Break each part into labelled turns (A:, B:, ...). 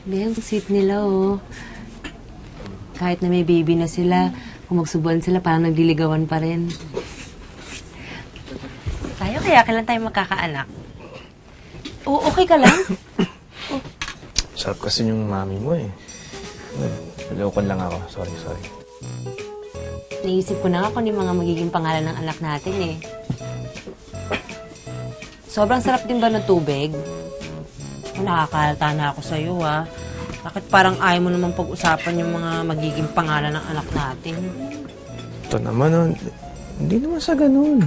A: Hindi, ang sweet nila, oh. Kahit na may baby na sila, kung magsubuan sila, parang nagliligawan pa rin. Tayo, kaya kailan tayo magkakaanak? Oo, okay ka lang?
B: Oh. Sarap kasi yung mami mo, eh. Nalokon lang ako. Sorry.
A: Naisip ko na nga kung ano yung mga magiging pangalan ng anak natin, eh. Sobrang sarap din ba ng tubig? Nakakalata na ako sa'yo, ha? Bakit parang ayaw mo naman pag-usapan yung mga magiging pangalan ng anak natin?
B: Ito naman, oh. Hindi naman sa ganun.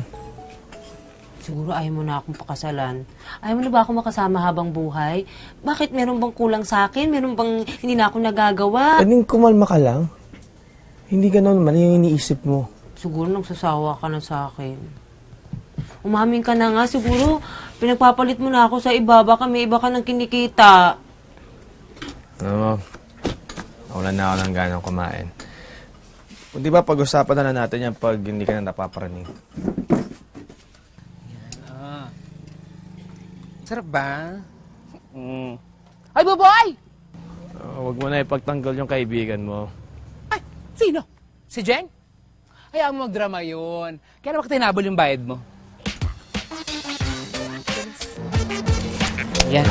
A: Siguro ayaw mo na akong pakasalan. Ayaw mo na ba ako makasama habang buhay? Bakit? Meron bang kulang sa akin? Meron bang hindi na ako nagagawa?
B: Pwedeng kumalma ka lang. Hindi ganun, mali yung iniisip mo.
A: Siguro nagsasawa ka na sa akin. Umamin ka na nga. Siguro pinagpapalit mo na ako sa iba. Baka may iba ka nang kinikita.
B: Ano mo? Nakulan na ako ng ganang kumain. Kung di ba pag-usapan na natin yan pag hindi ka na napaparaning.
C: Sarap ba? Ay, Boboy!
B: Huwag mo na ipagtanggol yung kaibigan mo.
C: Ay, sino? Si Jen? Hayaan mo magdrama yun. Kaya naman tinabol yung bayad mo. Yan.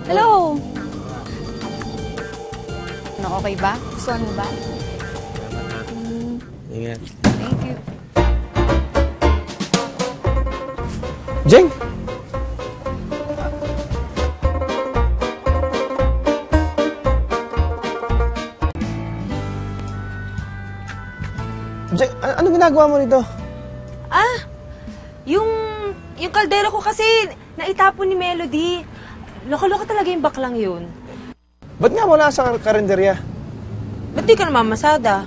D: Hello! Ano, okay ba? Gustuhan mo ba?
B: Ingat.
D: Thank you.
B: Jeng! Jeng, ano ginagawa mo rito?
A: Yung kaldero ko kasi naitapon ni Melody. Loko-loko talaga yung baklang yun.
B: Ba't nga wala sa karinderya?
A: Ba't di ka namamasada?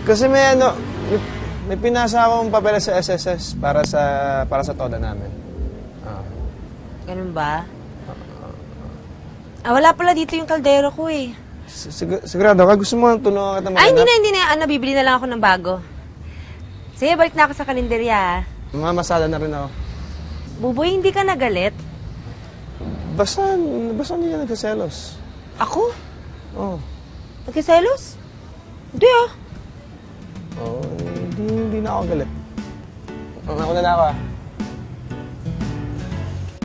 B: Kasi may pinasa akong papel sa SSS para sa toda namin.
A: Ganun ba? Wala pala dito yung kaldero ko eh.
B: Sigurado ka? Gusto mo tulungan kita
A: Ay, hindi na. Bibili na lang ako ng bago. Sige, balik na ako sa kalendarya, ha?
B: Mamasada na rin ako.
A: Buboy, hindi ka nagalit?
B: Basta hindi ka nagkaselos.
A: Ako?
B: Oo.
A: Nagkaselos? Hindi, ah.
B: Oo, hindi na ako galit. Nauna na ako, ah.